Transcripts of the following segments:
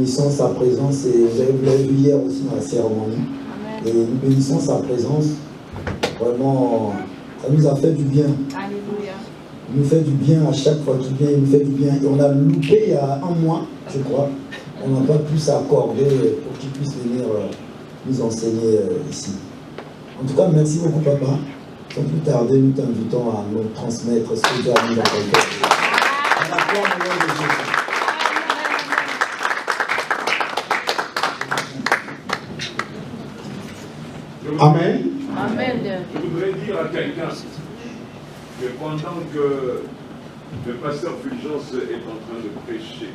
bénissons sa présence et vous l'avez vu hier aussi dans la cérémonie. Et nous bénissons sa présence. Vraiment, ça nous a fait du bien. Alléluia. Il nous fait du bien à chaque fois qu'il vient, il nous fait du bien. Et on a loupé il y a un mois, je crois. On n'a pas pu s'accorder pour qu'il puisse venir nous enseigner ici. En tout cas, merci beaucoup, papa. Sans plus tarder, nous t'invitons à nous transmettre ce que Dieu a mis dans ton cœur. À la gloire au nom de Jésus. Amen. Amen. Je voudrais dire à quelqu'un que pendant que le pasteur Fulgence est en train de prêcher,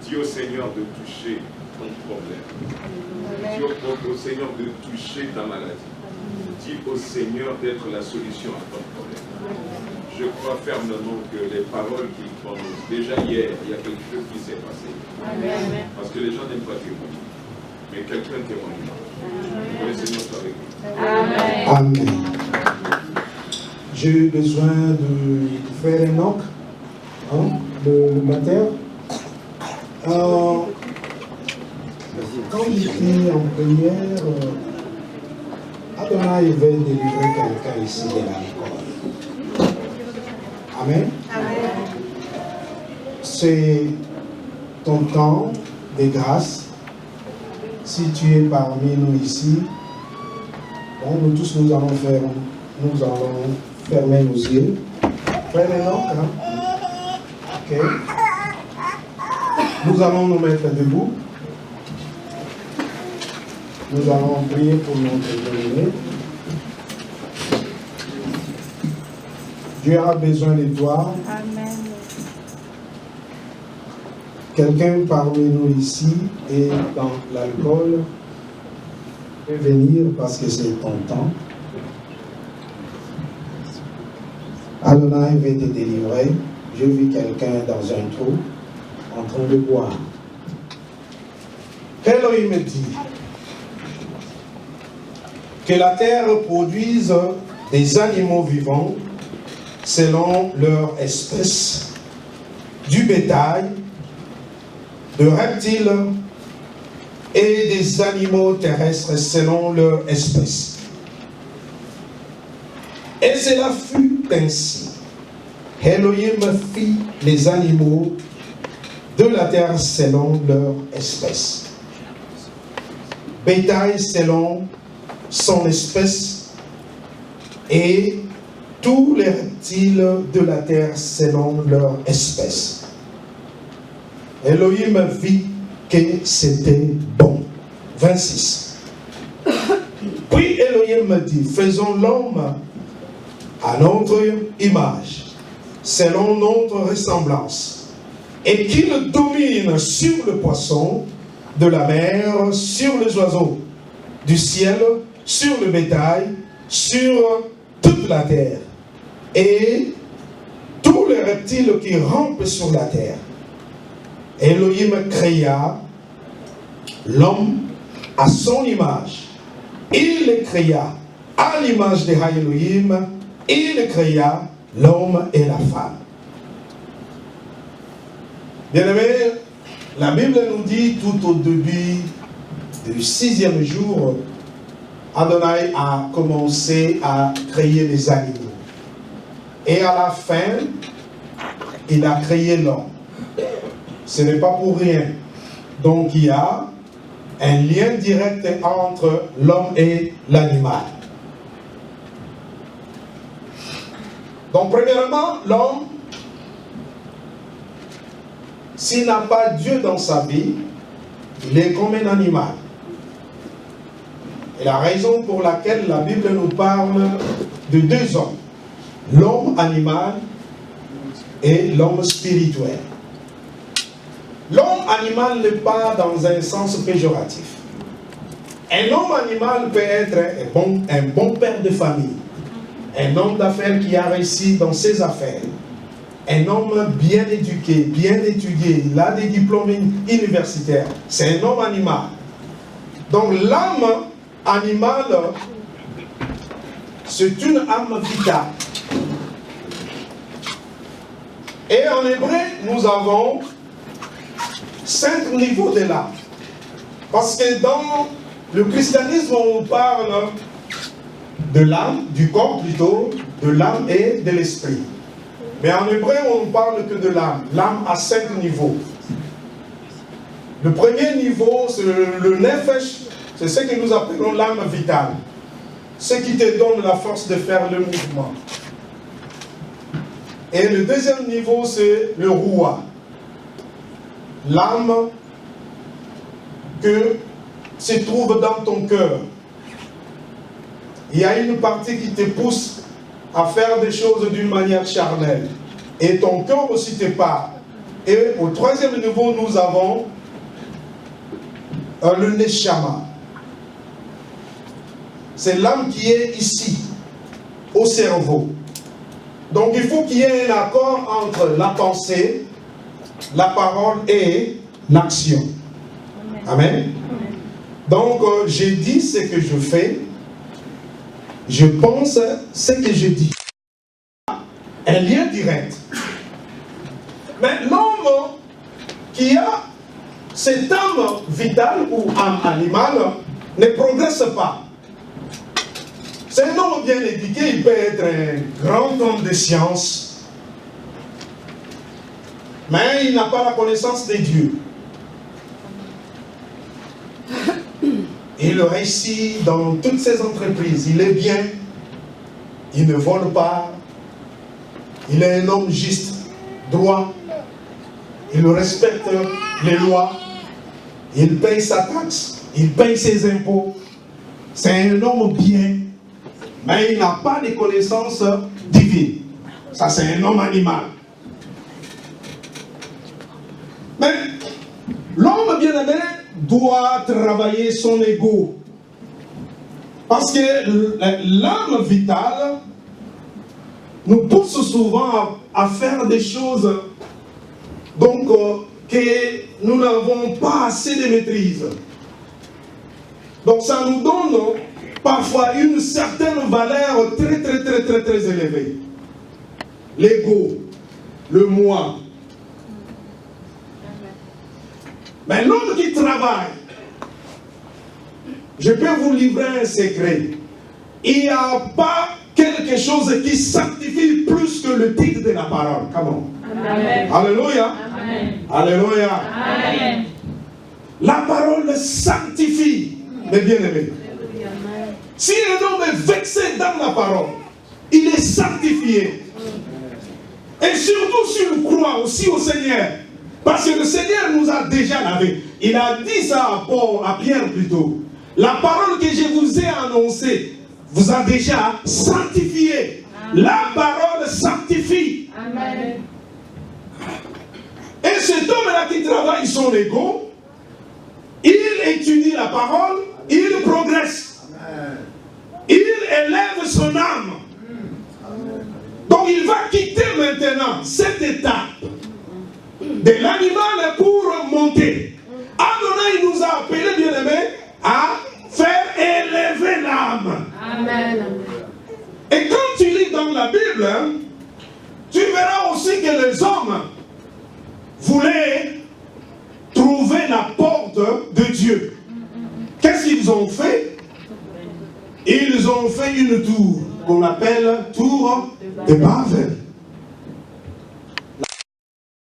dis au Seigneur de toucher ton problème. Dis au Seigneur de toucher ta maladie. Dis au Seigneur d'être la solution à ton problème. Je crois fermement que les paroles qu'il prononce, déjà hier, il y a quelque chose qui s'est passé. Parce que les gens n'aiment pas témoigner. Mais quelqu'un témoigne. Que le Seigneur soit avec nous. Amen. J'ai eu besoin de faire un knock le matin. Quand j'étais en prière, Adonai va délivrer quelqu'un ici de l'alcool. Amen. C'est ton temps de grâce. Si tu es parmi nous ici, bon, nous tous nous allons fermer nos yeux. Frère Enoch, ok. Nous allons nous mettre debout. Nous allons prier pour notre bien-aimé. Dieu a besoin de toi. Amen. Quelqu'un parmi nous ici est dans l'alcool, peut venir parce que c'est ton temps. Adonai va te délivrer. J'ai vu quelqu'un dans un trou en train de boire. Elohim me dit que la terre produise des animaux vivants selon leur espèce, du bétail, de reptiles et des animaux terrestres selon leur espèce. Et cela fut ainsi. Elohim fit les animaux de la terre selon leur espèce. Bétail selon son espèce et tous les reptiles de la terre selon leur espèce. Elohim vit que c'était bon. 26. Puis Elohim me dit, faisons l'homme à notre image, selon notre ressemblance, et qu'il domine sur le poisson de la mer, sur les oiseaux du ciel, sur le bétail, sur toute la terre, et tous les reptiles qui rampent sur la terre. Elohim créa l'homme à son image. Il le créa à l'image de Elohim. Il créa l'homme et la femme. Bien-aimés, la Bible nous dit tout au début du 6e jour, Adonai a commencé à créer les animaux. Et à la fin, il a créé l'homme. Ce n'est pas pour rien. Donc il y a un lien direct entre l'homme et l'animal. Donc premièrement, l'homme, s'il n'a pas Dieu dans sa vie, il est comme un animal. Et la raison pour laquelle la Bible nous parle de deux hommes, l'homme animal et l'homme spirituel. L'homme animal n'est pas dans un sens péjoratif. Un homme animal peut être un bon père de famille, un homme d'affaires qui a réussi dans ses affaires, un homme bien éduqué, bien étudié, il a des diplômes universitaires, c'est un homme animal. Donc l'âme animale, c'est une âme vitale. Et en hébreu, nous avons 5 niveaux de l'âme. Parce que dans le christianisme, on parle de l'âme, du corps plutôt, de l'âme et de l'esprit. Mais en hébreu, on ne parle que de l'âme. L'âme a 5 niveaux. Le premier niveau, c'est le nefesh, c'est ce que nous appelons l'âme vitale. Ce qui te donne la force de faire le mouvement. Et le deuxième niveau, c'est le roua. L'âme que se trouve dans ton cœur. Il y a une partie qui te pousse à faire des choses d'une manière charnelle. Et ton cœur aussi te parle. Et au troisième niveau, nous avons le neshama. C'est l'âme qui est ici, au cerveau. Donc il faut qu'il y ait un accord entre la pensée, la parole et l'action. Amen. Donc j'ai dit ce que je fais, je pense ce que je dis. Un lien direct. Mais l'homme qui a cette âme vitale ou âme animale ne progresse pas. C'est un homme bien éduqué, il peut être un grand homme de science, mais il n'a pas la connaissance de Dieu. Il réussit dans toutes ses entreprises, il est bien, il ne vole pas, il est un homme juste, droit, il respecte les lois, il paye sa taxe, il paye ses impôts. C'est un homme bien, mais il n'a pas de connaissances divines. Ça, c'est un homme animal. Mais l'homme bien-aimé doit travailler son ego. Parce que l'âme vitale nous pousse souvent à faire des choses donc, que nous n'avons pas assez de maîtrise. Donc ça nous donne parfois une certaine valeur très élevée. L'ego, le moi. Mais l'homme qui travaille, je peux vous livrer un secret. Il n'y a pas quelque chose qui sanctifie plus que le titre de la parole. Comment? Amen. Alléluia. Amen. Alléluia. Amen. La parole sanctifie, mes bien-aimés. Si un homme est vexé dans la parole, il est sanctifié. Et surtout s'il croit aussi au Seigneur. Parce que le Seigneur nous a déjà lavé. Il a dit ça à Pierre plutôt. La parole que je vous ai annoncée vous a déjà sanctifié. Amen. La parole sanctifie. Amen. Et cet homme-là qui travaille son ego, il étudie la parole, il progresse. Amen. Il élève son âme. Amen. Donc il va quitter maintenant cette étape de l'animal pour monter. Adonai nous a appelés, bien-aimés, à faire élever l'âme. Amen. Et quand tu lis dans la Bible, tu verras aussi que les hommes voulaient trouver la porte de Dieu. Qu'est-ce qu'ils ont fait? Ils ont fait une tour qu'on appelle tour de Babel. La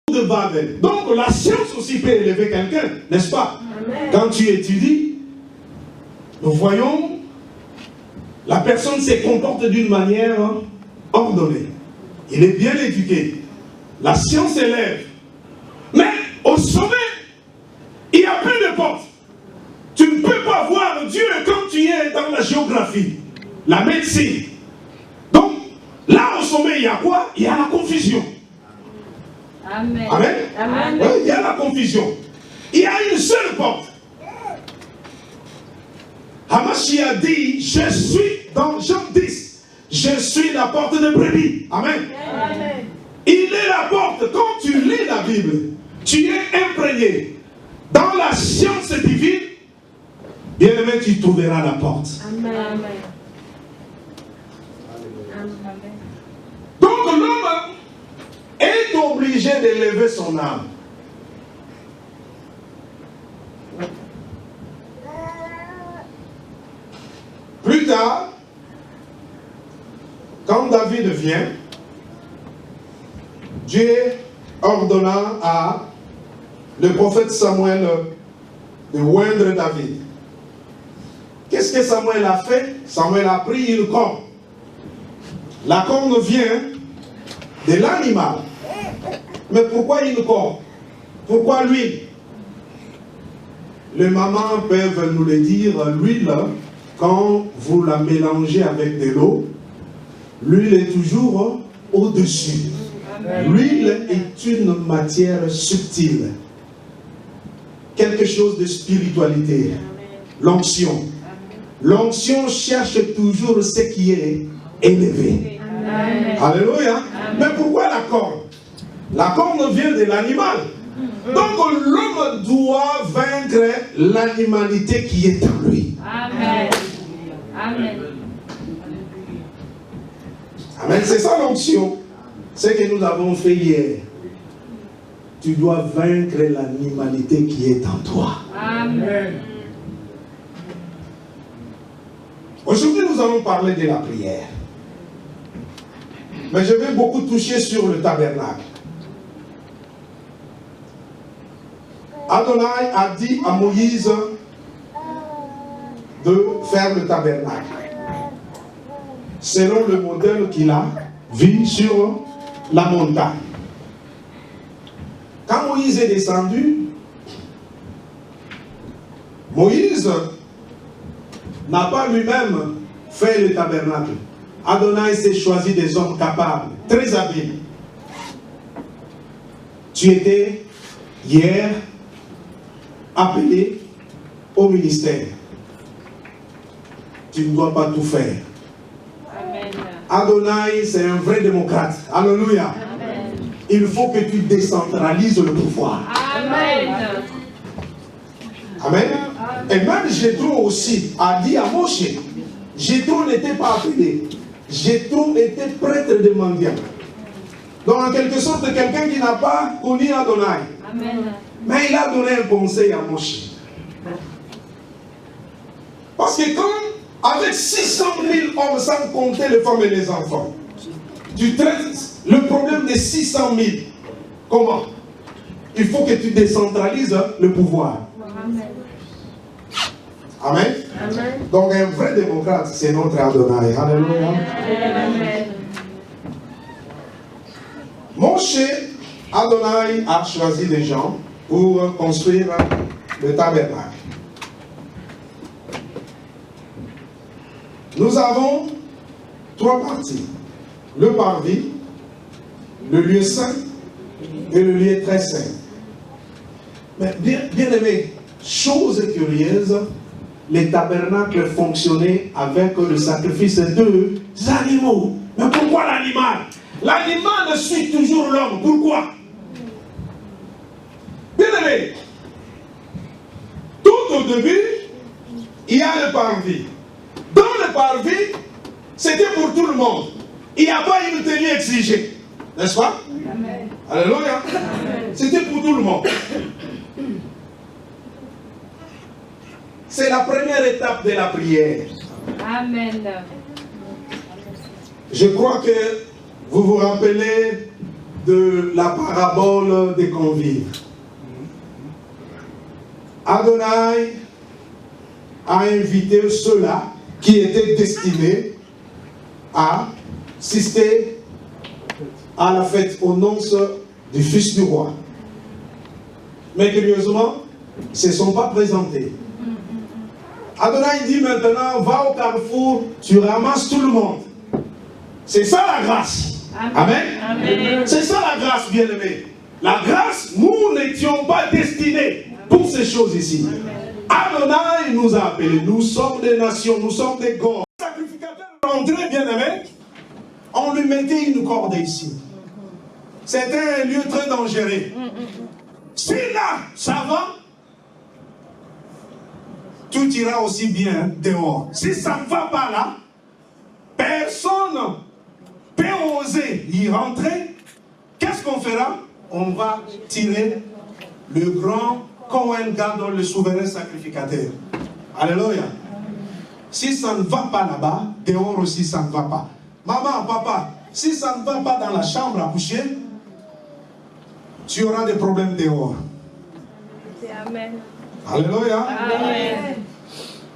tour de Babel. Donc la science aussi peut élever quelqu'un, n'est-ce pas? Amen. Quand tu étudies, nous voyons la personne se comporte d'une manière ordonnée. Il est bien éduqué. La science élève. Mais au sommet, il n'y a plus de porte. Tu ne peux pas voir Dieu quand tu es dans la géographie, la médecine. Donc, là au sommet, il y a quoi? Il y a la confusion. Amen. Amen. Amen. Oui, il y a la confusion. Il y a une seule porte. Hamashi a dit, je suis, dans Jean 10, je suis la porte de brebis. Amen. Amen. Il est la porte. Quand tu lis la Bible, tu es imprégné dans la science divine. Bien aimé, tu trouveras la porte. Amen. Amen. Donc l'homme est obligé d'élever son âme. vient, Dieu ordonna à le prophète Samuel de oindre David. Qu'est-ce que Samuel a fait? Samuel a pris une corne. La corne vient de l'animal. Mais pourquoi une corne? Pourquoi l'huile? Les mamans peuvent nous le dire, l'huile, quand vous la mélangez avec de l'eau, l'huile est toujours au-dessus. L'huile est une matière subtile. Quelque chose de spiritualité. L'onction. L'onction cherche toujours ce qui est élevé. Amen. Alléluia. Mais pourquoi la corne? La corne vient de l'animal. Donc l'homme doit vaincre l'animalité qui est en lui. Amen. Amen. Amen. C'est ça l'onction. Ce que nous avons fait hier. Tu dois vaincre l'animalité qui est en toi. Amen. Aujourd'hui, nous allons parler de la prière. Mais je vais beaucoup toucher sur le tabernacle. Adonai a dit à Moïse de faire le tabernacle selon le modèle qu'il a vu sur la montagne. Quand Moïse est descendu, Moïse n'a pas lui-même fait le tabernacle. Adonai s'est choisi des hommes capables, très habiles. Tu étais hier appelé au ministère. Tu ne dois pas tout faire. Amen. Adonai, c'est un vrai démocrate. Alléluia. Amen. Il faut que tu décentralises le pouvoir. Amen. Amen. Et même Jéthro aussi a dit à Moshe, Jéthro n'était pas appelé. Jéthro était prêtre de mendiant. Donc en quelque sorte, quelqu'un qui n'a pas connu Adonai. Amen. Mais il a donné un conseil à Moshe. Parce que quand, avec 600 000 hommes, sans compter les femmes et les enfants, tu traites le problème des 600 000, comment? Il faut que tu décentralises le pouvoir. Amen. Amen. Amen. Donc un vrai démocrate, c'est notre Adonai. Alléluia. Amen. Moshe, Adonai a choisi des gens pour construire le tabernacle. Nous avons 3 parties. Le parvis, le lieu saint et le lieu très saint. Mais bien aimé, chose curieuse, les tabernacles fonctionnaient avec le sacrifice de animaux. Mais pourquoi l'animal? L'animal suit toujours l'homme. Pourquoi? Bien aimé, tout au début, il y a le parvis. Dans le parvis, c'était pour tout le monde. Il n'y a pas une tenue exigée. N'est-ce pas? Amen. Alléluia. C'était pour tout le monde. C'est la première étape de la prière. Amen. Je crois que vous vous rappelez de la parabole des convives. Adonai a invité ceux-là qui étaient destinés à assister à la fête aux noces du fils du roi. Mais curieusement, ils ne se sont pas présentés. Adonai dit maintenant, va au carrefour, tu ramasses tout le monde. C'est ça la grâce. Amen. Amen. C'est ça la grâce, bien-aimé. La grâce, nous n'étions pas destinés pour ces choses ici. Adonai nous a appelés. Nous sommes des nations, nous sommes des corps. Le sacrificateur rentrait, bien-aimé, on lui mettait une corde ici. C'était un lieu très dangereux. Si là, ça va, tout ira aussi bien dehors. Si ça ne va pas là, personne peut oser y rentrer. Qu'est-ce qu'on fera? On va tirer le grand Kohen Gadol, le souverain sacrificateur. Alléluia. Si ça ne va pas là-bas, dehors aussi ça ne va pas. Maman, papa, Si ça ne va pas dans la chambre à coucher, tu auras des problèmes dehors. Amen. Alléluia. Amen.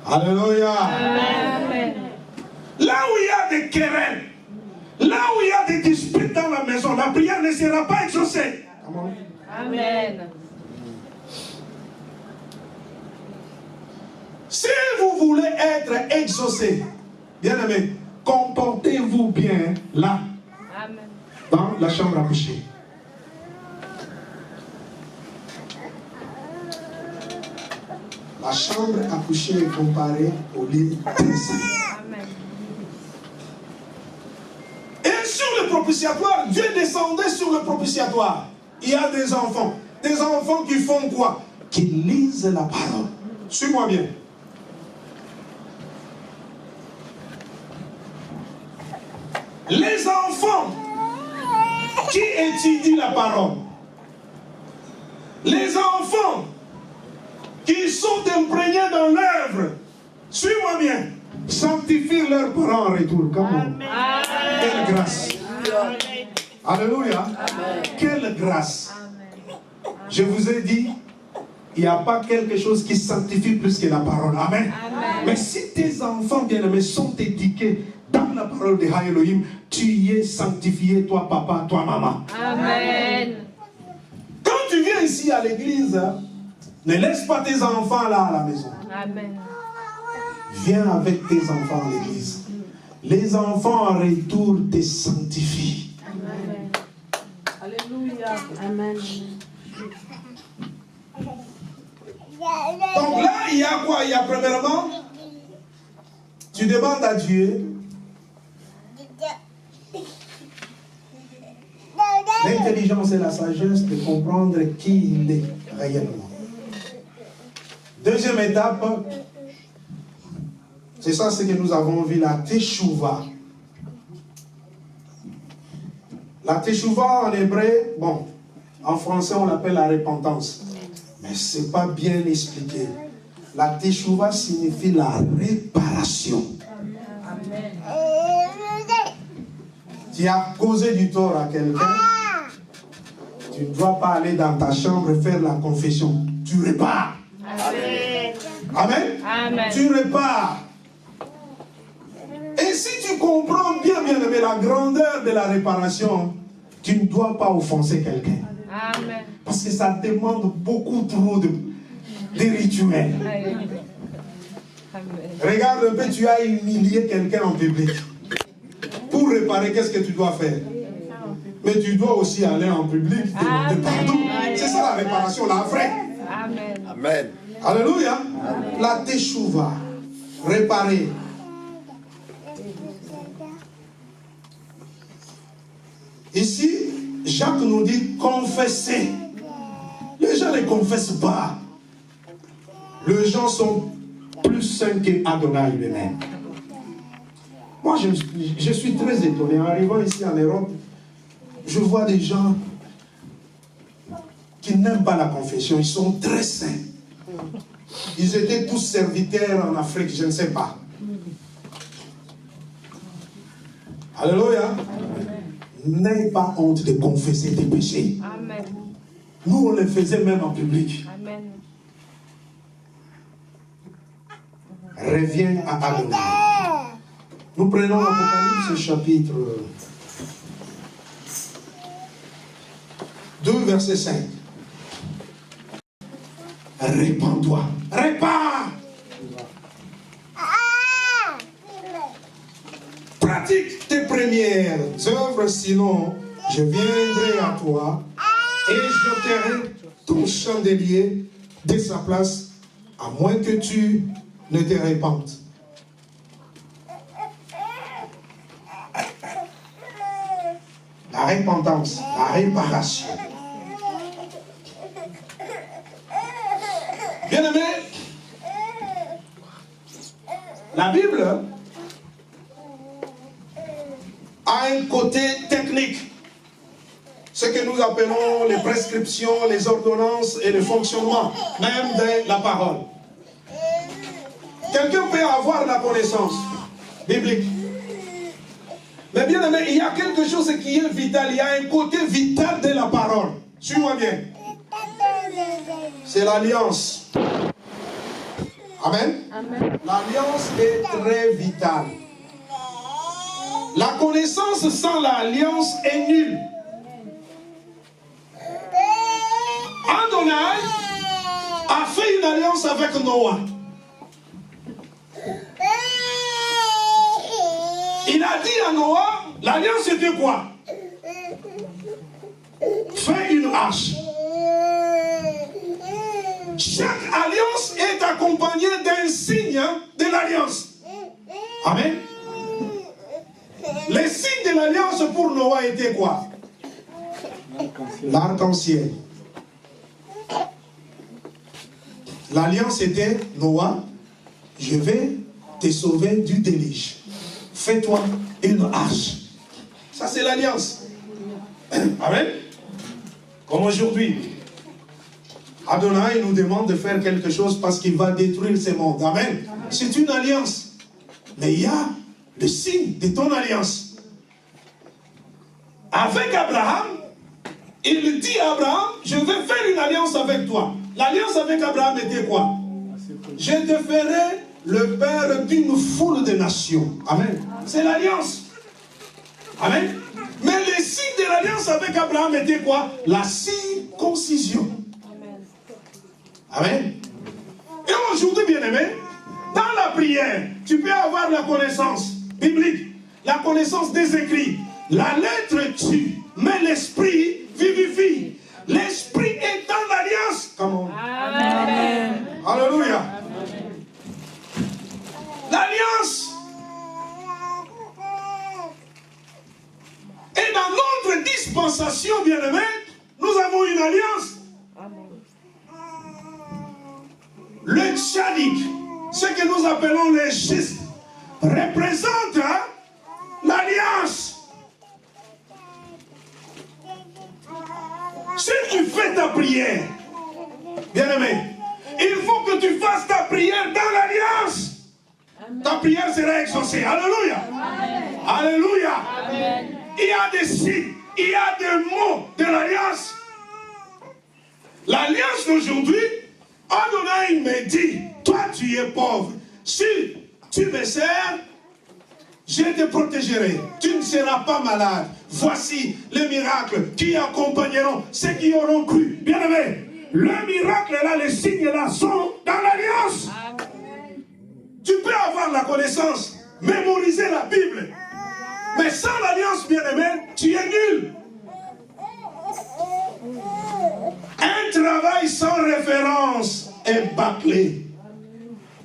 Alléluia. Amen. Là où il y a des querelles, là où il y a des disputes dans la maison, la prière ne sera pas exaucée. Amen. Si vous voulez être exaucé, bien aimé, comportez-vous bien là, Amen. dans la chambre à coucher. La chambre à coucher est comparée au lit très saint. Amen. Et sur le propitiatoire, Dieu descendait sur le propitiatoire. Il y a des enfants qui font quoi? Qui lisent la parole. Suis-moi bien. Les enfants qui étudient la parole, les enfants qui sont imprégnés dans l'œuvre, suis-moi bien, sanctifient leurs parents en retour. Comment? Quelle grâce. Alléluia. Quelle grâce. Je vous ai dit, il n'y a pas quelque chose qui sanctifie plus que la parole. Amen. Mais si tes enfants bien-aimés sont éduqués dans la parole de Elohim, tu y es sanctifié, toi papa, toi maman. Amen. Quand tu viens ici à l'église, ne laisse pas tes enfants là à la maison. Amen. Viens avec tes enfants à l'église. Les enfants en retour te sanctifient. Amen. Alléluia. Amen. Donc là, il y a quoi? Il y a premièrement, tu demandes à Dieu l'intelligence et la sagesse de comprendre qui il est réellement. Deuxième étape, c'est ça ce que nous avons vu, la teshuva. La teshuva en hébreu, bon, en français on l'appelle la repentance. Mais ce n'est pas bien expliqué. La teshuva signifie la réparation. Amen. Tu as causé du tort à quelqu'un. Tu ne dois pas aller dans ta chambre faire la confession. Tu répares. Amen. Amen. Amen. Tu répares. Et si tu comprends bien, bien aimé, la grandeur de la réparation, tu ne dois pas offenser quelqu'un. Amen. Parce que ça demande beaucoup trop de rituels. Amen. Regarde un peu, tu as humilié quelqu'un en public. Pour réparer, qu'est-ce que tu dois faire? Mais tu dois aussi aller en public demander pardon. C'est ça la réparation, la vraie. Amen. Amen. Alléluia. La teshuva. Réparer. Ici, Jacques nous dit confesser. Les gens ne confessent pas. Les gens sont plus saints qu'Adonai lui-même. Moi, je suis très étonné. En arrivant ici en Europe, je vois des gens qui n'aiment pas la confession. Ils sont très saints. Ils étaient tous serviteurs en Afrique, je ne sais pas. Alléluia. N'aie pas honte de confesser tes péchés. Amen. Nous, on les faisait même en public. Amen. Reviens à Adonai. Nous prenons Apocalypse chapitre 2, verset 5. Répands-toi. Répare. Pratique tes premières œuvres, sinon je viendrai à toi et j'ôterai ton chandelier de sa place, à moins que tu ne te répandes. La repentance, la réparation. Bien-aimé, la Bible a un côté technique. Ce que nous appelons les prescriptions, les ordonnances et le fonctionnement même de la parole. Quelqu'un peut avoir la connaissance biblique. Mais bien aimé, il y a quelque chose qui est vital. Il y a un côté vital de la parole. Suis-moi bien. C'est l'alliance. Amen. Amen. L'alliance est très vitale. La connaissance sans l'alliance est nulle. Adonai a fait une alliance avec Noah. Il a dit à Noah, l'alliance c'était quoi? Fais une arche. Chaque alliance est accompagnée d'un signe de l'alliance. Amen. Les signes de l'alliance pour Noah étaient quoi? L'arc-en-ciel. L'alliance était, Noah, je vais te sauver du déluge. Fais-toi une arche. Ça c'est l'alliance. Amen. Comme aujourd'hui. Adonai nous demande de faire quelque chose parce qu'il va détruire ce monde. Amen. C'est une alliance. Mais il y a le signe de ton alliance. Avec Abraham, il dit à Abraham, je vais faire une alliance avec toi. L'alliance avec Abraham était quoi? Je te ferai le père d'une foule de nations. Amen. C'est l'alliance. Amen. Mais les signes de l'alliance avec Abraham étaient quoi? La circoncision. Amen. Et aujourd'hui, bien-aimé, dans la prière, tu peux avoir la connaissance biblique, la connaissance des écrits. La lettre tue, mais l'esprit vivifie. L'esprit est dans l'alliance. Comment? Amen. Alléluia. L'alliance. Et dans notre dispensation, bien-aimé, nous avons une alliance. Le tchadik, ce que nous appelons les gestes, représente l'alliance. Si tu fais ta prière, bien-aimé, il faut que tu fasses ta prière dans l'alliance. Ta prière sera exaucée. Alléluia. Amen. Alléluia. Amen. Il y a des signes, il y a des mots de l'alliance. L'alliance d'aujourd'hui, Adonai me dit, toi tu es pauvre. Si tu me sers, je te protégerai. Tu ne seras pas malade. Voici les miracles qui accompagneront ceux qui auront cru. Bien-aimé, le miracle là, les signes là sont dans l'alliance. Tu peux avoir la connaissance, mémoriser la Bible. Mais sans l'alliance, bien-aimé, tu es nul. Un travail sans référence est bâclé.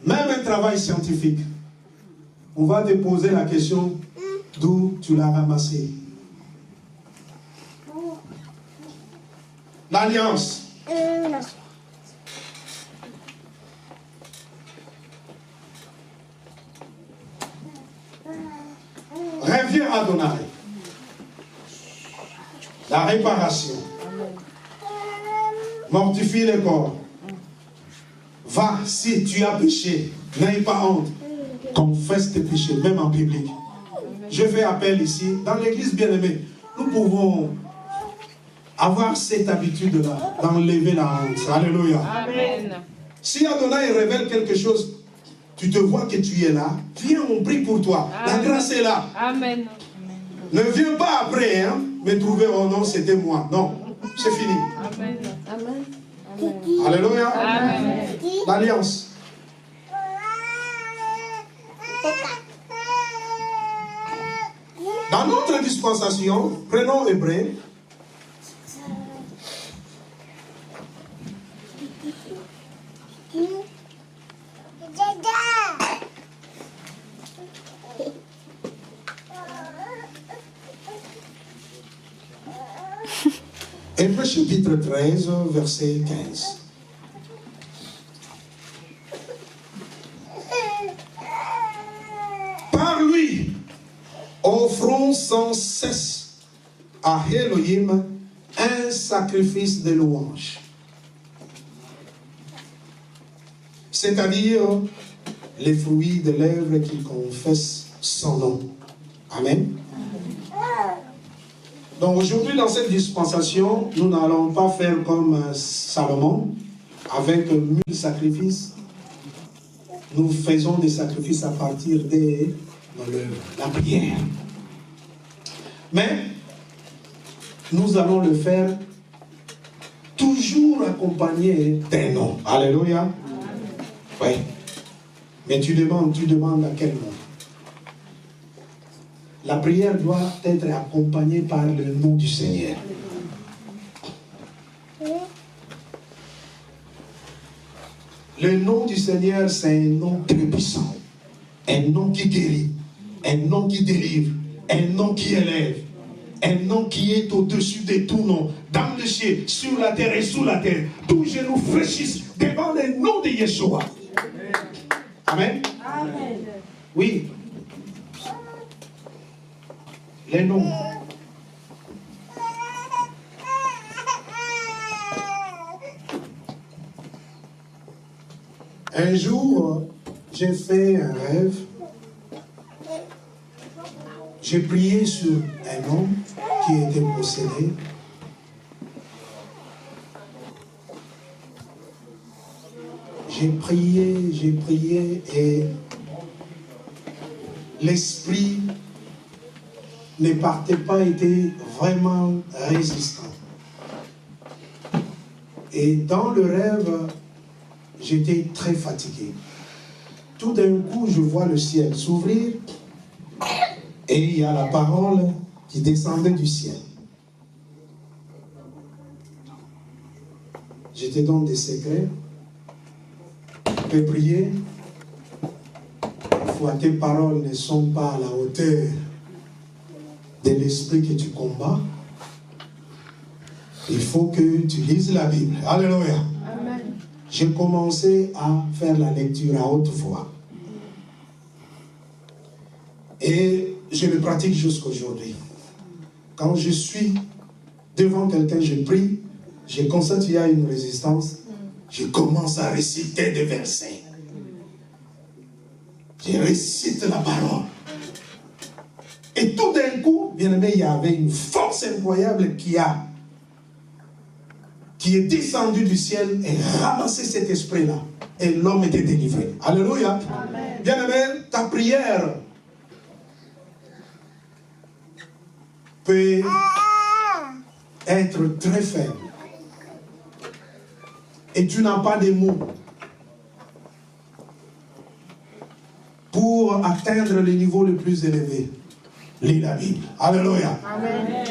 Même un travail scientifique. On va te poser la question d'où tu l'as ramassé. L'alliance. Reviens à Adonai. La réparation. Mortifie le corps. Va, si tu as péché, n'aie pas honte. Confesse tes péchés, même en public. Je fais appel ici, dans l'église bien-aimée, nous pouvons avoir cette habitude-là, d'enlever la honte. Alléluia. Amen. Si Adonai révèle quelque chose, tu te vois que tu es là, viens, on prie pour toi. Amen. La grâce est là. Amen. Ne viens pas après, hein, me trouver, oh non, c'était moi. Non, c'est fini. Amen. Amen. Amen. Alléluia. Amen. L'alliance. Dans notre dispensation, prenons Hébreu. Hébreu chapitre 13, verset 15. Par lui, offrons sans cesse à Elohim un sacrifice de louange. C'est-à-dire les fruits des lèvres qui confessent son nom. Amen. Donc aujourd'hui, dans cette dispensation, nous n'allons pas faire comme Salomon, avec 1000 sacrifices. Nous faisons des sacrifices à partir de la prière. Mais nous allons le faire toujours accompagné d'un nom. Alléluia. Oui. Mais tu demandes à quel nom? La prière doit être accompagnée par le nom du Seigneur. Le nom du Seigneur, c'est un nom très puissant. Un nom qui guérit. Un nom qui délivre. Un nom qui élève. Un nom qui est au-dessus de tout nom. Dans le ciel, sur la terre et sous la terre. Tous genoux fléchissent devant le nom de Yeshua. Amen. Amen. Oui. Les noms. Un jour, j'ai fait un rêve. J'ai prié sur un homme qui était possédé. J'ai prié et l'esprit ne partait pas, était vraiment résistant. Et dans le rêve, j'étais très fatigué. Tout d'un coup, je vois le ciel s'ouvrir et il y a la parole qui descendait du ciel. J'étais dans des secrets. Tu peux prier. Parfois, tes paroles ne sont pas à la hauteur de l'esprit que tu combats. Il faut que tu lises la Bible. Alléluia. Amen. J'ai commencé à faire la lecture à haute voix. Et je le pratique jusqu'aujourd'hui. Quand je suis devant quelqu'un, je prie, je constate qu'il y a une résistance, je commence à réciter des versets. Je récite la parole. Et tout d'un coup, bien aimé, il y avait une force incroyable qui est descendue du ciel et ramassé cet esprit-là. Et l'homme était délivré. Alléluia. Amen. Bien aimé, ta prière peut être très faible. Et tu n'as pas de mots pour atteindre le niveau le plus élevé. Lis la Bible. Alléluia. Amen.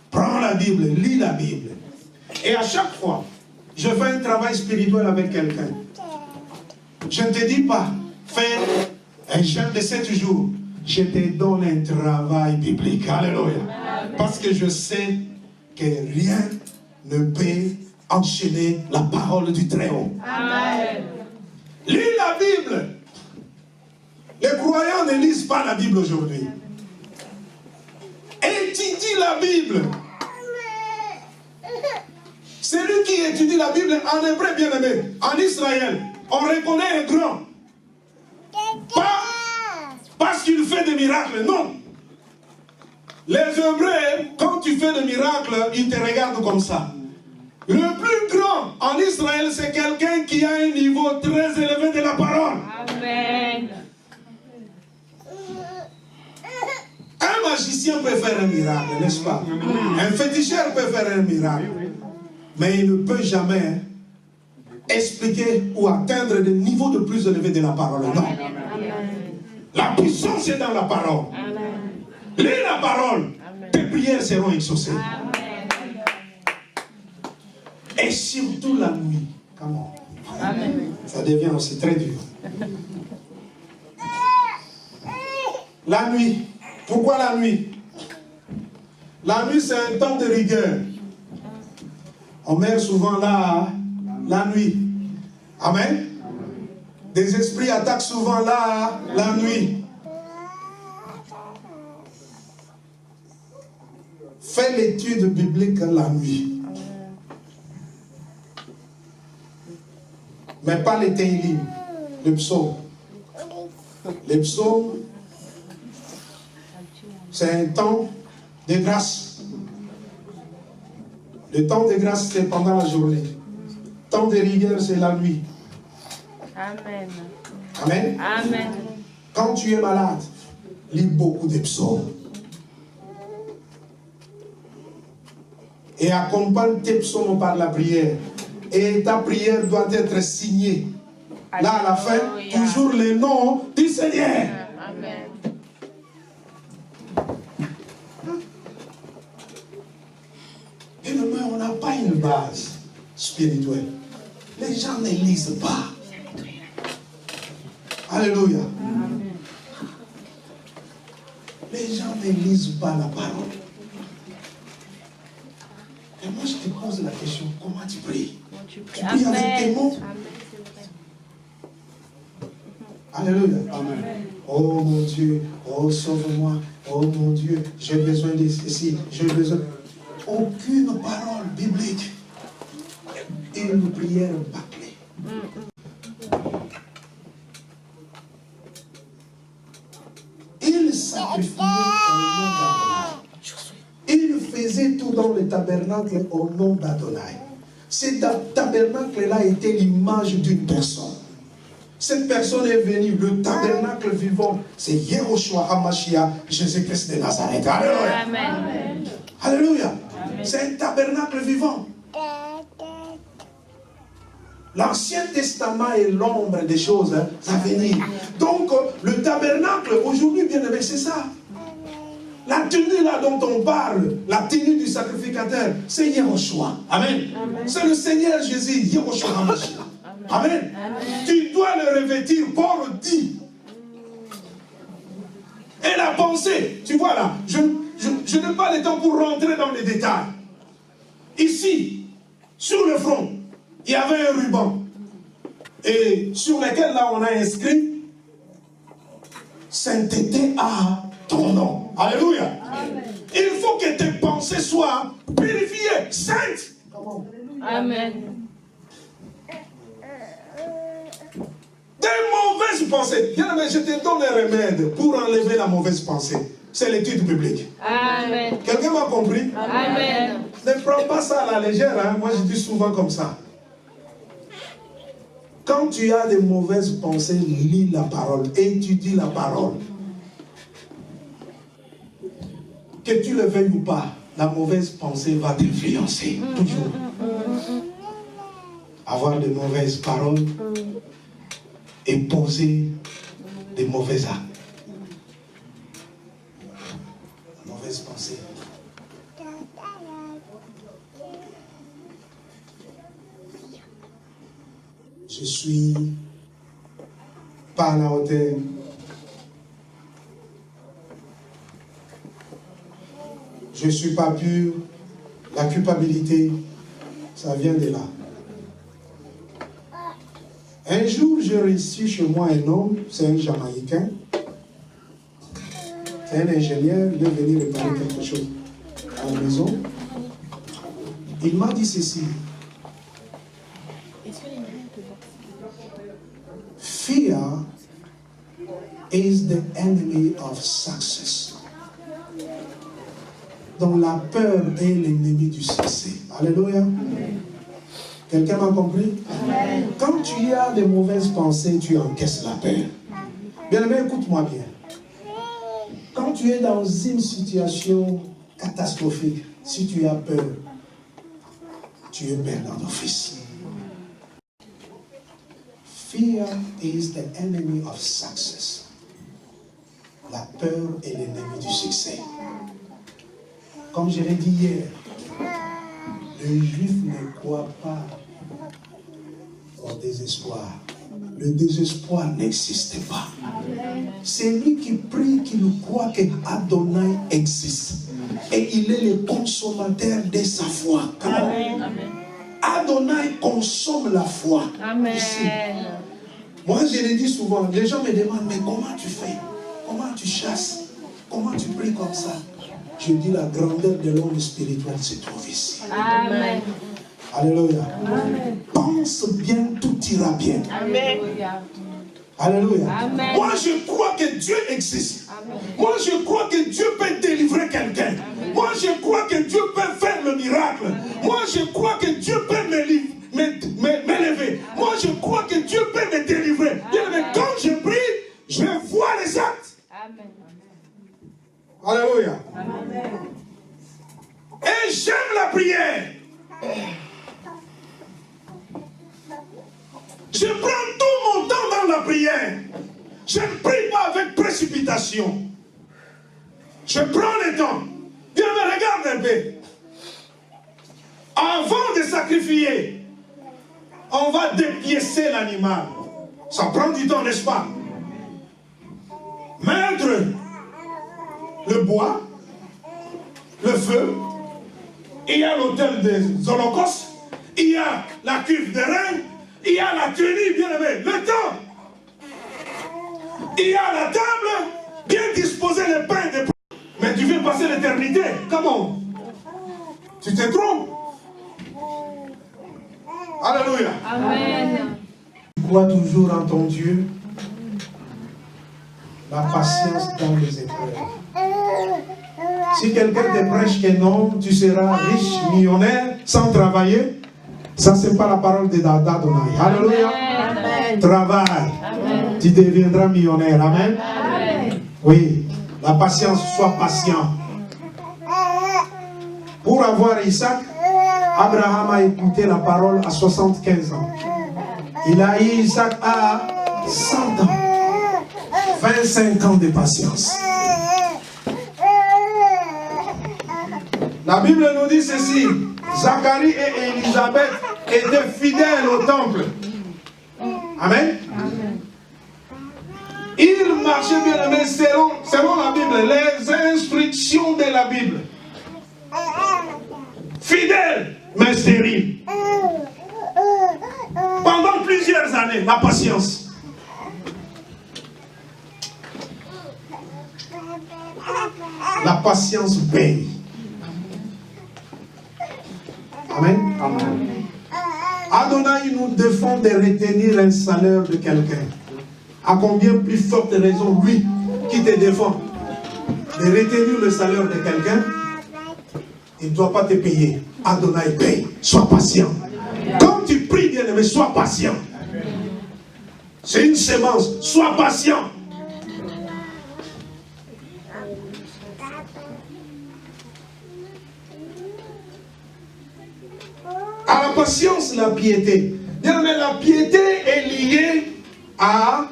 Prends la Bible, lis la Bible. Et à chaque fois, je fais un travail spirituel avec quelqu'un. Je ne te dis pas, fais un jeûne de 7 jours. Je te donne un travail biblique. Alléluia. Parce que je sais que rien ne peut enchaîner la parole du Très-Haut. Amen. Lis la Bible. Les croyants ne lisent pas la Bible aujourd'hui. Étudie la Bible. Celui qui étudie la Bible en hébreu, bien aimé, en Israël, on reconnaît un grand. Pas parce qu'il fait des miracles, non. Les Hébreux, quand tu fais des miracles, ils te regardent comme ça. Le plus grand en Israël, c'est quelqu'un qui a un niveau très élevé de la parole. Amen. Un magicien peut faire un miracle, n'est-ce pas? Un féticheur peut faire un miracle. Mais il ne peut jamais expliquer ou atteindre le niveau de plus élevé de la parole. Non. La puissance est dans la parole. Lis la parole. Tes prières seront exaucées. Et surtout la nuit. Comment? Ça devient aussi très dur. La nuit. Pourquoi la nuit? La nuit, c'est un temps de rigueur. On meurt souvent là, la nuit. Amen. Des esprits attaquent souvent là, la nuit. Fais l'étude biblique la nuit. Mais pas les Tehillim, le psaume. Les psaumes, c'est un temps de grâce. Le temps de grâce, c'est pendant la journée. Le temps de rigueur, c'est la nuit. Amen. Amen. Amen. Quand tu es malade, lis beaucoup de psaumes. Et accompagne tes psaumes par la prière. Et ta prière doit être signée. Là, à la fin, toujours le nom du Seigneur. Amen. Et demain, on n'a pas une base spirituelle. Les gens ne lisent pas. Alléluia. Amen. Les gens ne lisent pas la parole. Et moi, je te pose la question, comment tu pries? Tu pries avec tes mots? Alléluia. Amen. Oh mon Dieu, oh sauve-moi, oh mon Dieu, j'ai besoin de ceci, j'ai besoin. Aucune parole biblique. Une prière bâclée. Il sacrifiait au nom d'Adonai. Il faisait tout dans le tabernacle au nom d'Adonai. Ce tabernacle-là était l'image d'une personne. Cette personne est venue, le tabernacle vivant, c'est Yehoshua HaMashiach, Jésus-Christ de Nazareth. Alléluia. Amen. Alléluia. C'est un tabernacle vivant. L'Ancien Testament est l'ombre des choses à venir. Donc, le tabernacle, aujourd'hui, bien aimé, c'est ça. La tenue là dont on parle, la tenue du sacrificateur, c'est Yehoshua. Amen. C'est le Seigneur Jésus, Yehoshua HaMashiach. Amen. Tu dois le revêtir. Paul dit. Et la pensée, tu vois là, je n'ai pas le temps pour rentrer dans les détails. Ici, sur le front, il y avait un ruban. Et sur lequel là on a inscrit sainteté à ton nom. Alléluia. Amen. Il faut que tes pensées soient purifiées, saintes. Amen. Des mauvaises pensées. Bien aimé, je te donne un remède pour enlever la mauvaise pensée. C'est l'étude biblique. Amen. Quelqu'un m'a compris? Amen. Ne prends pas ça à la légère. Hein? Moi, je dis souvent comme ça. Quand tu as des mauvaises pensées, lis la parole, étudie la parole. Que tu le veuilles ou pas, la mauvaise pensée va t'influencer. Toujours. Avoir de mauvaises paroles et poser des mauvais actes. Mauvaise pensée. Je suis pas à la hauteur. Je ne suis pas pur. La culpabilité, ça vient de là. Un jour, j'ai reçu chez moi un homme, c'est un Jamaïcain. C'est un ingénieur, il est venu réparer quelque chose à la maison. Il m'a dit ceci. Fear is the enemy of success. Donc la peur est l'ennemi du succès. Alléluia. Quelqu'un m'a compris? Amen. Quand tu as des mauvaises pensées, tu encaisses la peur. Bien aimé, écoute-moi bien. Quand tu es dans une situation catastrophique, si tu as peur, tu es perdant d'office. Fear is the enemy of success. La peur est l'ennemi du succès. Comme je l'ai dit hier, les Juifs ne croient pas au désespoir. Le désespoir n'existe pas. C'est lui qui prie, qui nous croit que Adonai existe. Et il est le consommateur de sa foi. Amen. Adonai consomme la foi. Amen. Ici. Moi, je le dis souvent, les gens me demandent, mais comment tu fais? Comment tu chasses? Comment tu pries comme ça? Je dis, la grandeur de l'homme spirituel se trouve ici. Amen. Alléluia. Amen. Pense bien, tout ira bien. Amen. Alléluia. Amen. Moi, je crois que Dieu existe. Amen. Moi, je crois que Dieu peut délivrer quelqu'un. Moi, je crois que Dieu peut faire le miracle. Moi, je crois que Dieu peut m'élever. Moi, je crois que Dieu peut me délivrer. Bien-aimé, quand je prie, je vois les actes. Amen. Alléluia. Amen. Et j'aime la prière. Je prends tout mon temps dans la prière. Je ne prie pas avec précipitation. Je prends le temps. Viens me regarde un peu. Avant de sacrifier, on va dépiécer l'animal. Ça prend du temps, n'est-ce pas? Mettre le bois, le feu, il y a l'autel des holocaustes, il y a la cuve de rein, il y a la tenue, bien aimé, le temps. Il y a la table, bien disposer les pains de... Mais tu veux passer l'éternité. Comment? Tu te trompes. Alléluia. Amen. Tu crois toujours en ton Dieu. La patience dans les épreuves. Si quelqu'un te prêche que non, tu seras riche, millionnaire, sans travailler, ça c'est pas la parole de d'Adonai. Alléluia. Amen. Travaille. Amen. Tu deviendras millionnaire. Amen. Amen. Oui. La patience, sois patient. Pour avoir Isaac, Abraham a écouté la parole à 75 ans. Il a eu Isaac à 100 ans. 25 ans de patience. La Bible nous dit ceci. Zacharie et Élisabeth étaient fidèles au temple. Amen. Amen. Ils marchaient bien aimés selon la Bible, les instructions de la Bible. Fidèles, mais stériles. Pendant plusieurs années, la patience. La patience paye. Amen. Amen. Adonai nous défend de retenir un salaire de quelqu'un. À combien plus forte raison, lui qui te défend, de retenir le salaire de quelqu'un, il ne doit pas te payer. Adonai paye. Sois patient. Quand tu pries, bien-aimé, sois patient. C'est une semence. Sois patient. À la patience, la piété. Bien-aimé, la piété est liée à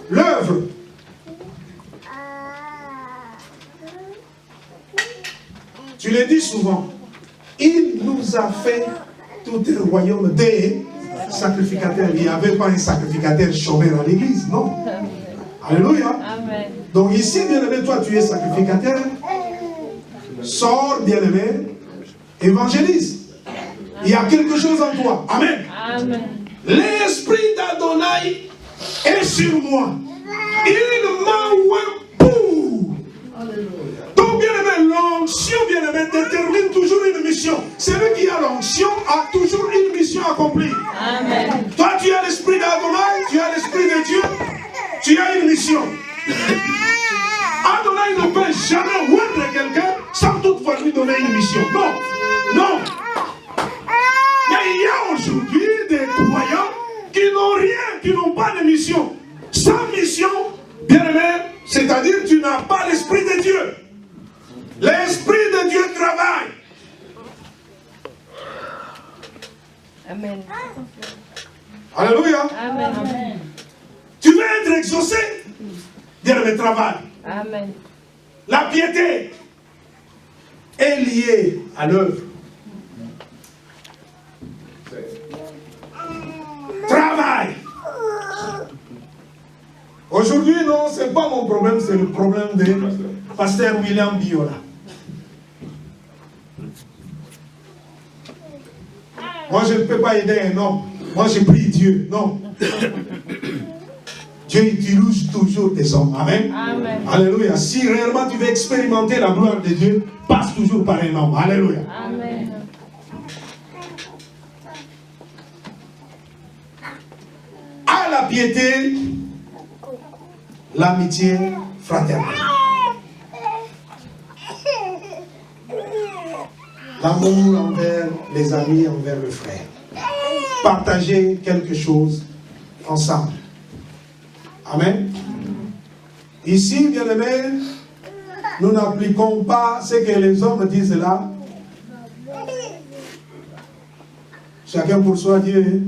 l'œuvre. Tu le dis souvent. Il nous a fait tout un royaume des sacrificateurs. Il n'y avait pas un sacrificateur chômeur à l'église, non. Alléluia. Amen. Donc ici, bien-aimé, toi tu es sacrificateur. Sors, bien-aimé, évangélise. Il y a quelque chose en toi. Amen. Amen. L'esprit d'Adonai est sur moi. Il m'a oint pour. Donc, bien-aimé, l'onction, bien-aimé, détermine toujours une mission. Celui qui a l'onction a toujours une mission accomplie. Amen. Toi, tu as l'esprit d'Adonai, tu as l'esprit de Dieu, tu as une mission. Adonai ne peut jamais oindre quelqu'un sans toutefois lui donner une mission. Non, non. Mais il y a aujourd'hui des croyants qui n'ont rien, qui n'ont pas de mission. Sans mission, bien-aimé, c'est-à-dire tu n'as pas l'esprit de Dieu. L'esprit de Dieu travaille. Amen. Alléluia. Amen. Tu veux être exaucé? Bien-aimé, travaille. Amen. La piété est liée à l'œuvre. Travail. Aujourd'hui, non, ce n'est pas mon problème, c'est le problème de pasteur William Biola. Moi, je ne peux pas aider un homme. Moi, je prie Dieu. Non. Dieu utilise toujours des hommes. Amen. Amen. Alléluia. Si réellement tu veux expérimenter la gloire de Dieu, passe toujours par un homme. Alléluia. Amen. À la piété, l'amitié fraternelle. L'amour envers les amis, envers le frère. Partager quelque chose ensemble. Amen. Ici, bien-aimés, nous n'appliquons pas ce que les hommes disent là. Chacun pour soi, Dieu.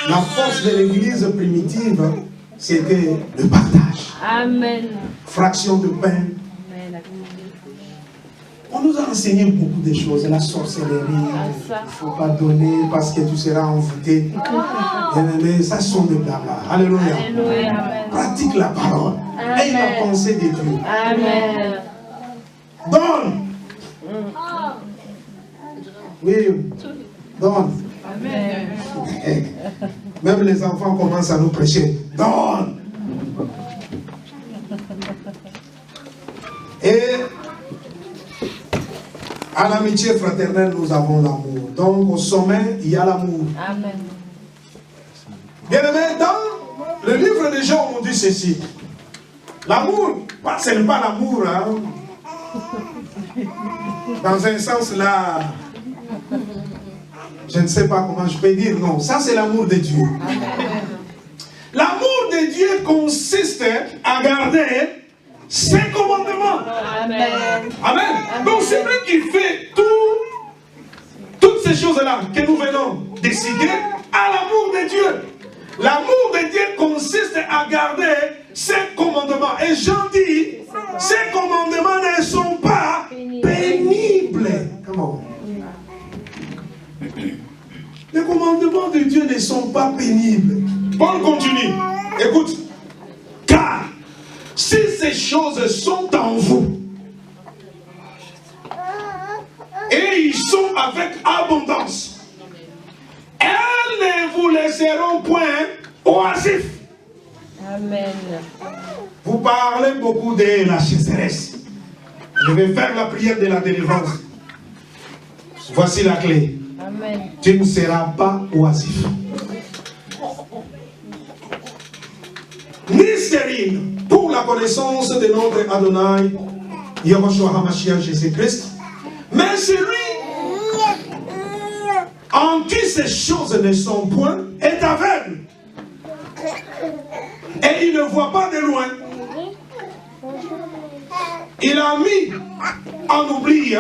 La force de l'église primitive, c'était le partage. Amen. Fraction de pain. Amen. On nous a enseigné beaucoup de choses. La sorcellerie, il ne faut pas donner parce que tu seras envoûté. Bien-aimé, ça sont des blabla. Alléluia. Alléluia. Amen. Pratique la parole. Aie la pensée de Dieu. Amen. Donne. Oui, donne. Amen. Même les enfants commencent à nous prêcher. Donne. Et à l'amitié fraternelle, nous avons l'amour. Donc au sommet, il y a l'amour. Amen. Bien-aimé, dans le livre des gens, on dit ceci. L'amour, ce n'est pas l'amour, hein. Dans un sens là, je ne sais pas comment je peux dire, non, ça c'est l'amour de Dieu. L'amour de Dieu consiste à garder ses commandements. Amen. Amen. Donc c'est lui qui fait toutes ces choses-là que nous venons décider à l'amour de Dieu. L'amour de Dieu consiste à garder ses commandements. Et Jean dit, ces commandements ne sont pas pénibles. Comment? Les commandements de Dieu ne sont pas pénibles. Paul continue. Écoute. Car si ces choses sont en vous, et ils sont avec abondance, elles ne vous laisseront point oisifs. Amen. Vous parlez beaucoup de la chasseresse. Je vais faire la prière de la délivrance. Voici la clé. Amen. Tu ne seras pas oisif. Ni stérile pour la connaissance de notre Adonai, Yahushua HaMashiach Jésus-Christ, mais celui en qui ces choses ne sont point est aveugle. Et il ne voit pas de loin. Il a mis en oubli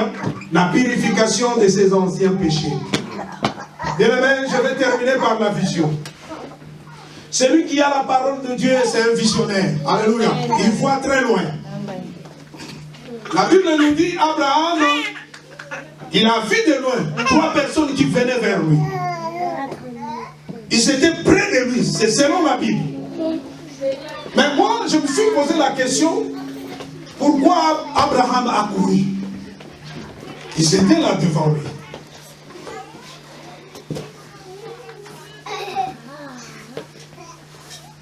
la purification de ses anciens péchés. Bien-aimé, je vais terminer par la vision. Celui qui a la parole de Dieu, c'est un visionnaire. Alléluia. Il voit très loin. La Bible nous dit, Abraham, il a vu de loin 3 personnes qui venaient vers lui. Ils étaient près de lui, c'est selon la Bible. Mais moi, je me suis posé la question, pourquoi Abraham a couru? Ils étaient là devant lui.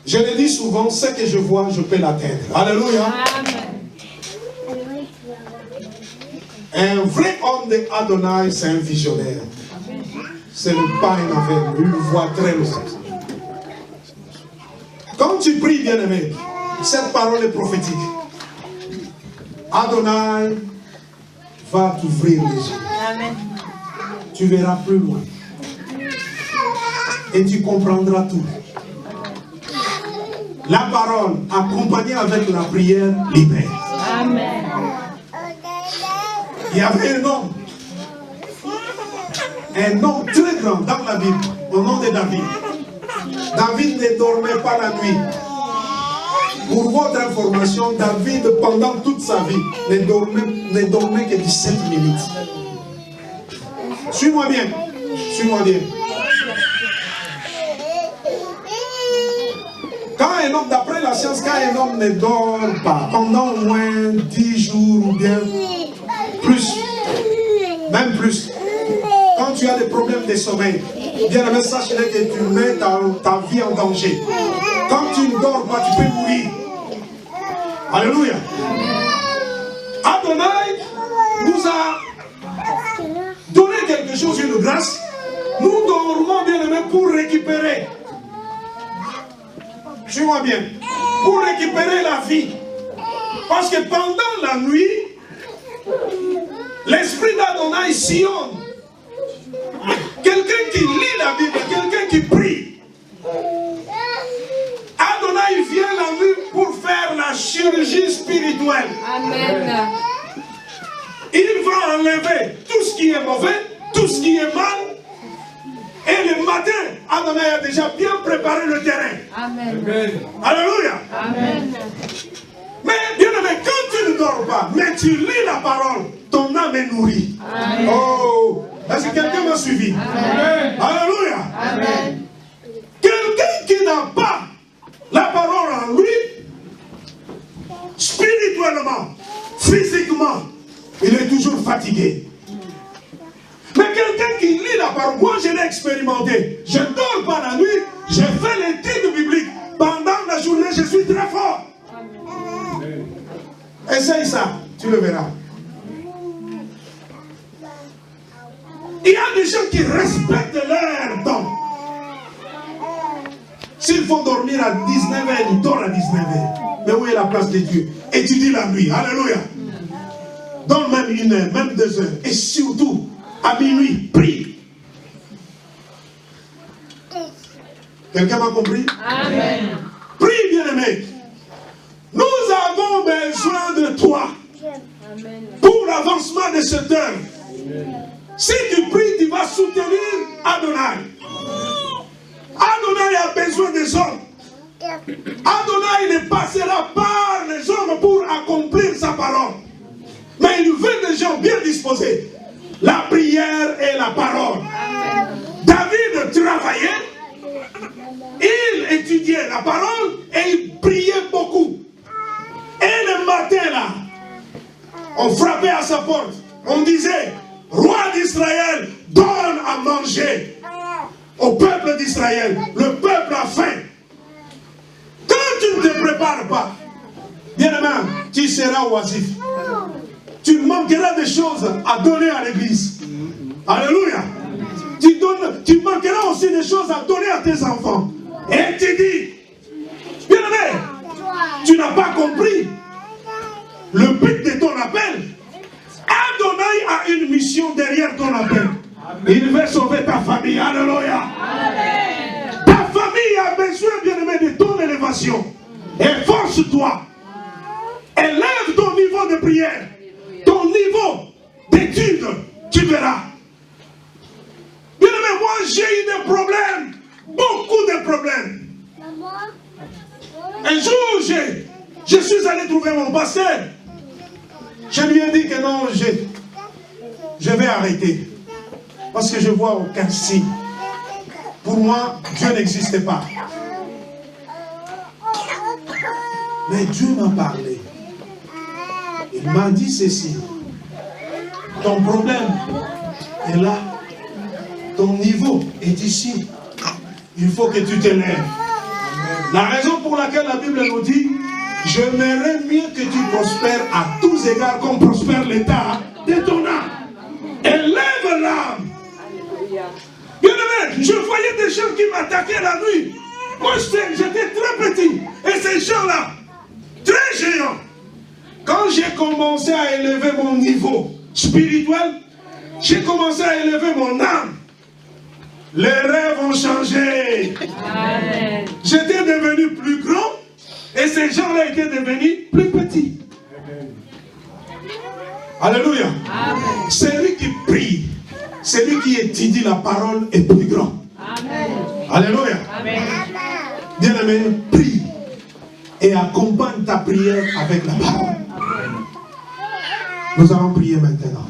Je le dis souvent, ce que je vois, je peux l'atteindre. Alléluia. Un vrai homme de Adonai, c'est un visionnaire. C'est le pas un aveugle. Il voit très loin. Quand tu pries, bien-aimé, cette parole est prophétique. Adonai va t'ouvrir les yeux. Amen. Tu verras plus loin. Et tu comprendras tout. La parole, accompagnée avec la prière, libère. Amen. Il y avait un homme très grand dans la Bible, au nom de David. David ne dormait pas la nuit. Pour votre information, David, pendant toute sa vie, ne dormait que 17 minutes. Suis-moi bien. Suis-moi bien. Quand un homme, d'après la science, quand un homme ne dort pas pendant au moins 10 jours ou bien plus, même plus, quand tu as des problèmes de sommeil, bien aimé, sache-le que tu mets ta vie en danger. Quand tu ne dors pas, tu peux mourir. Alléluia. Adonai nous a donné quelque chose, une grâce. Nous dormons, bien aimé, pour récupérer. Suis-moi bien. Pour récupérer la vie. Parce que pendant la nuit, mission. Quelqu'un qui lit la Bible, quelqu'un qui prie. Adonai vient la nuit pour faire la chirurgie spirituelle. Amen. Il va enlever tout ce qui est mauvais, tout ce qui est mal. Et le matin, Adonai a déjà bien préparé le terrain. Amen. Alléluia. Amen. Mais bien aimé, quand tu ne dors pas, mais tu lis la parole, ton âme est nourrie. Amen. Oh, est-ce que quelqu'un m'a suivi? Amen. Alléluia. Amen. Quelqu'un qui n'a pas la parole en lui, spirituellement, physiquement, il est toujours fatigué. Mais quelqu'un qui lit la parole, moi je l'ai expérimenté. Je ne dors pas la nuit, je fais l'étude biblique. Pendant la journée, je suis très fort. Essaye ça, tu le verras. Il y a des gens qui respectent leur temps. S'ils font dormir à 19h, ils dorment à 19h. Mais où est la place de Dieu? Étudie la nuit. Alléluia. Donne même 1 heure, même 2 heures. Et surtout, à minuit, prie. Quelqu'un m'a compris? Amen. Prie, bien-aimé. Nous avons besoin de toi pour l'avancement de cette œuvre. Si tu pries, tu vas soutenir Adonai. Adonai a besoin des hommes. Adonai ne passera par les hommes pour accomplir sa parole. Mais il veut des gens bien disposés. La prière et la parole. David travaillait, il étudiait la parole et il priait beaucoup. Et le matin là, on frappait à sa porte. On disait, roi d'Israël, donne à manger au peuple d'Israël. Le peuple a faim. Quand tu ne te prépares pas, bien aimé, tu seras oisif. Tu manqueras des choses à donner à l'église. Alléluia. Tu manqueras aussi des choses à donner à tes enfants. Et tu dis, bien aimé, tu n'as pas compris le but de ton appel. Adonai a une mission derrière ton appel. Il veut sauver ta famille. Alléluia. Ta famille a besoin, bien-aimé, de ton élévation. Efforce-toi. Élève ton niveau de prière. Ton niveau d'étude. Tu verras. Bien-aimé, moi j'ai eu des problèmes. Beaucoup de problèmes. Un jour, je suis allé trouver mon pasteur. Je lui ai dit que non, je vais arrêter. Parce que je ne vois aucun signe. Pour moi, Dieu n'existait pas. Mais Dieu m'a parlé. Il m'a dit ceci. Ton problème est là. Ton niveau est ici. Il faut que tu t'élèves. La raison pour laquelle la Bible nous dit, j'aimerais mieux que tu prospères à tous égards comme prospère l'état de ton âme. Élève l'âme. Bien aimé, je voyais des gens qui m'attaquaient la nuit. Moi j'étais très petit. Et ces gens-là, très géants. Quand j'ai commencé à élever mon niveau spirituel, j'ai commencé à élever mon âme. Les rêves ont changé. J'étais devenu plus grand et ces gens-là étaient devenus plus petits. Alléluia. Celui qui prie, celui qui étudie la parole est plus grand. Amen. Alléluia. Bien-aimé, prie et accompagne ta prière avec la parole. Nous allons prier maintenant.